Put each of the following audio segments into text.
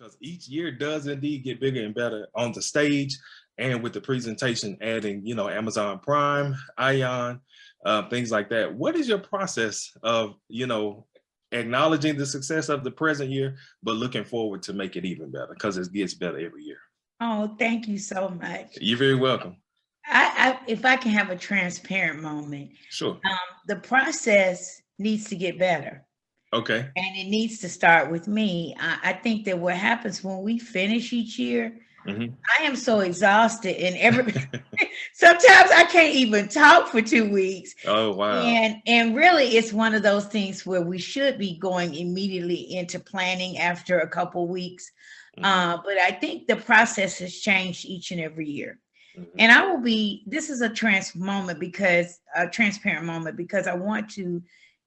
because each year does indeed get bigger and better on the stage and with the presentation adding, Amazon Prime, Ion, things like that. What is your process of, acknowledging the success of the present year, but looking forward to make it even better because it gets better every year? Oh, thank you so much. You're very welcome. If I can have a transparent moment, Sure. The process needs to get better. Okay. And it needs to start with me. I think that what happens when we finish each year, Mm-hmm. I am so exhausted and sometimes I can't even talk for 2 weeks. Oh, wow. And really it's one of those things where we should be going immediately into planning after a couple weeks. Mm-hmm. But I think the process has changed each and every year. Mm-hmm. And this is a transparent moment because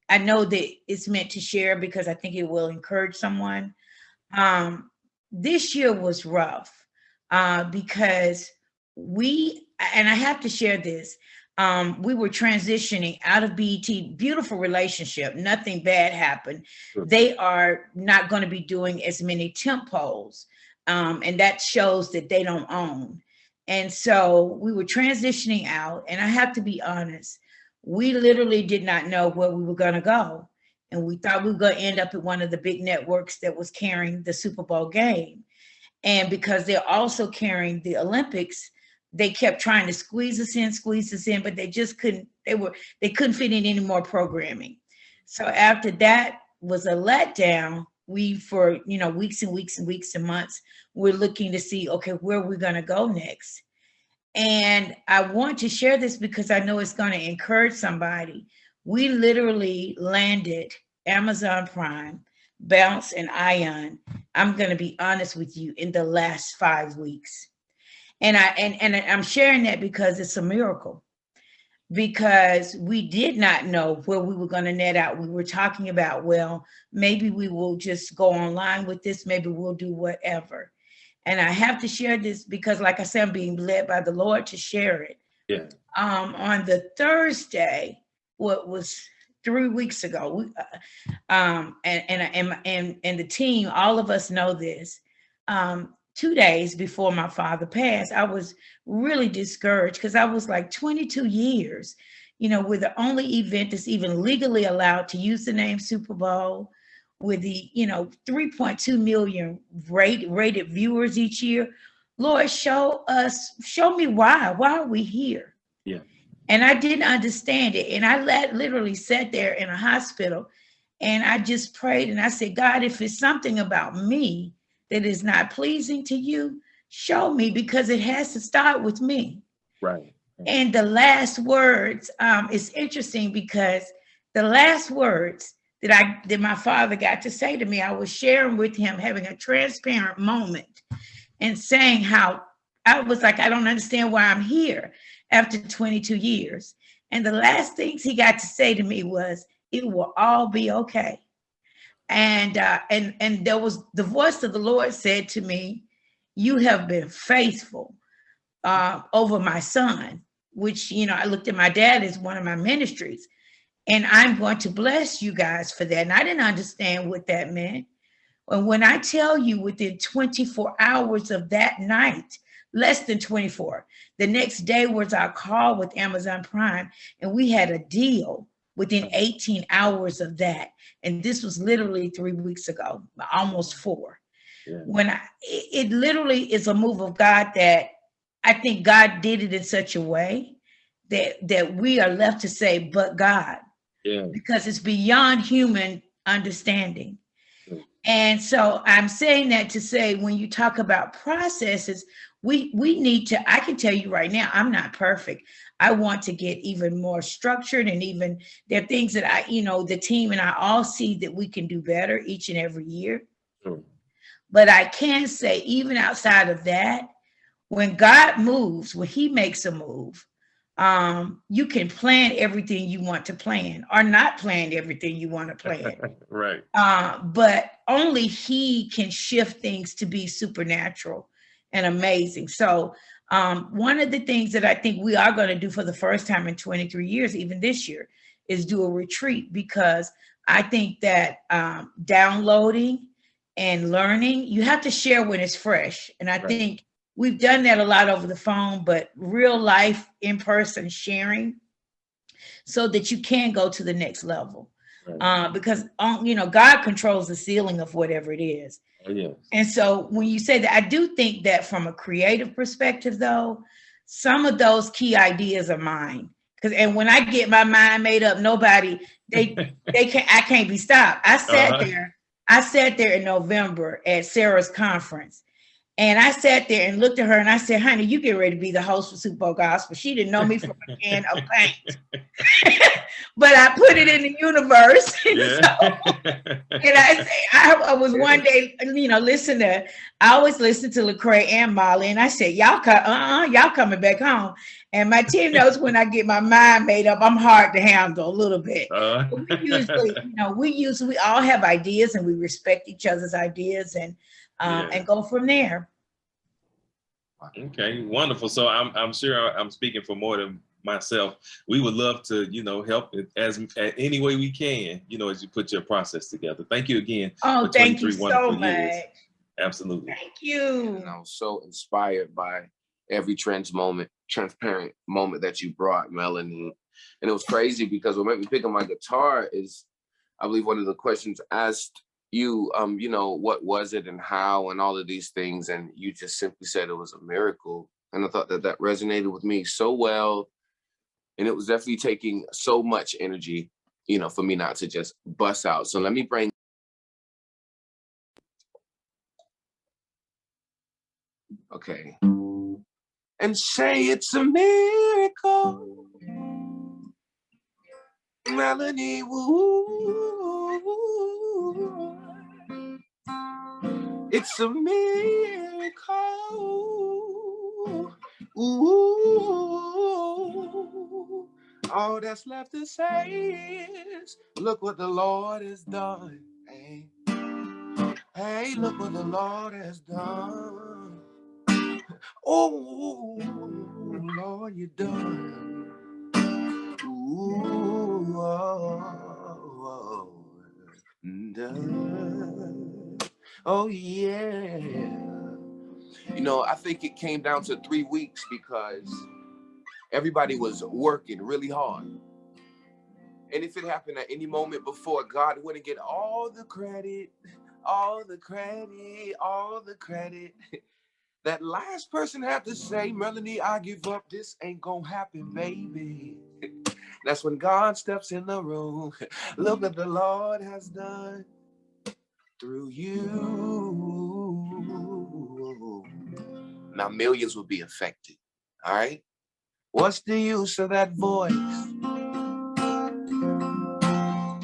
I know that it's meant to share because I think it will encourage someone. This year was rough because and I have to share this. We were transitioning out of BET, beautiful relationship, nothing bad happened. Sure. They are not going to be doing as many temp polls, and that shows that they don't own. And so we were transitioning out, and I have to be honest, we literally did not know where we were going to go. And we thought we were going to end up at one of the big networks that was carrying the Super Bowl game. And because they're also carrying the Olympics, they kept trying to squeeze us in, but they just couldn't, they couldn't fit in any more programming. So after that was a letdown, we, for, weeks and weeks and weeks and months, we're looking to see, okay, where we're going to go next. And I want to share this because I know it's going to encourage somebody. We literally landed Amazon Prime, Bounce, and Ion. I'm going to be honest with you, in the last 5 weeks. And I'm sharing that because it's a miracle. Because we did not know where we were going to net out. We were talking about, well, maybe we will just go online with this. Maybe we'll do whatever. And I have to share this because, like I said, I'm being led by the Lord to share it. Yeah. On the Thursday, what was 3 weeks ago, and the team, all of us know this. 2 days before my father passed, I was really discouraged because I was like 22 years, we're the only event that's even legally allowed to use the name Super Bowl, with the 3.2 million rated viewers each year. Lord, show me why are we here? Yeah. And I didn't understand it. And I literally sat there in a hospital and I just prayed and I said, God, if it's something about me that is not pleasing to you, show me, because it has to start with me. Right. And the last words, it's interesting because the last words that my father got to say to me, I was sharing with him, having a transparent moment and saying how I was like, I don't understand why I'm here after 22 years. And the last things he got to say to me was, it will all be okay. And there was the voice of the Lord said to me, you have been faithful over my son, which, I looked at my dad as one of my ministries, and I'm going to bless you guys for that. And I didn't understand what that meant. And when I tell you, within 24 hours of that night, less than 24, the next day was our call with Amazon Prime, and we had a deal within 18 hours of that. And this was literally 3 weeks ago, almost 4. Yeah. It literally is a move of God that I think God did it in such a way that we are left to say, but God, because it's beyond human understanding. And so I'm saying that to say, when you talk about processes, we need to, I can tell you right now, I'm not perfect. I want to get even more structured, and even there are things that the team and I all see that we can do better each and every year. But I can say, even outside of that, when God moves, when he makes a move, you can plan everything you want to plan, or not plan everything you want to plan. Right. But only he can shift things to be supernatural and amazing. So one of the things that I think we are going to do for the first time in 23 years, even this year, is do a retreat, because I think that downloading and learning, you have to share when it's fresh. And I Right. think we've done that a lot over the phone, but real life in person sharing so that you can go to the next level. Right. Because God controls the ceiling of whatever it is. Oh, yes. And so when you say that, I do think that from a creative perspective, though, some of those key ideas are mine. And when I get my mind made up, I can't be stopped. I sat there in November at Sarah's conference. And I sat there and looked at her and I said, honey, you get ready to be the host for Super Bowl Gospel. She didn't know me from a can of paint. But I put it in the universe. And I was one day, I always listen to Lecrae and Molly. And I said, y'all coming back home. And my team knows when I get my mind made up, I'm hard to handle a little bit. We all have ideas and we respect each other's ideas and go from there. Okay, wonderful. So I'm sure I'm speaking for more than myself. We would love to, help as any way we can, as you put your process together. Thank you again. Oh, thank you so much. Absolutely. Thank you. And I was so inspired by every transparent moment that you brought, Melanie. And it was crazy because what made me pick up my guitar is, I believe one of the questions asked you, what was it and how and all of these things. And you just simply said it was a miracle. And I thought that resonated with me so well. And it was definitely taking so much energy, for me not to just bust out. So let me bring. Okay. And say it's a miracle. Melanie, woo. It's a miracle. Ooh. All that's left to say is, look what the Lord has done. Hey, look what the Lord has done. Oh, Lord, you done. Ooh, done. Oh, yeah. I think it came down to 3 weeks because everybody was working really hard. And if it happened at any moment before, God wouldn't get all the credit, all the credit, all the credit. That last person had to say, Melanie, I give up. This ain't gonna happen, baby. That's when God steps in the room. Look what the Lord has done through you. Now millions will be affected. All right. What's the use of that voice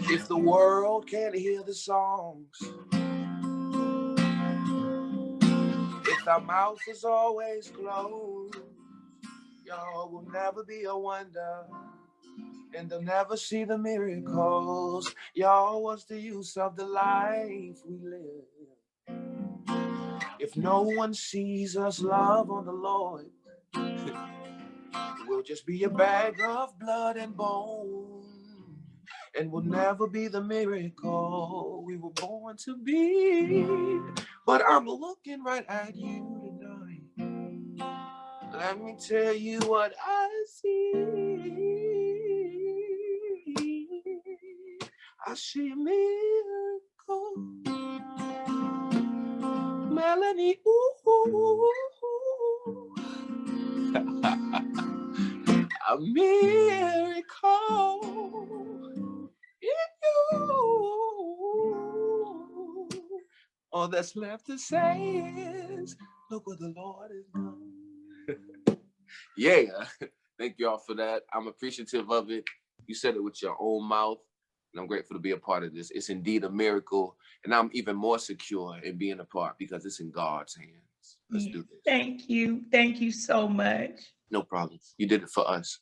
if the world can't hear the songs? If our mouth is always closed, y'all will never be a wonder, and they'll never see the miracles. Y'all, what's the use of the life we live if no one sees us love on the Lord? We'll just be a bag of blood and bone, and we'll never be the miracle we were born to be. But I'm looking right at you tonight. Let me tell you what I see. I see a miracle. Melanie, ooh. A miracle in you. All that's left to say is, look what the Lord has done. Yeah, thank y'all for that. I'm appreciative of it. You said it with your own mouth, and I'm grateful to be a part of this. It's indeed a miracle, and I'm even more secure in being a part because it's in God's hands. Let's do this. Thank you. Thank you so much. No problem. You did it for us.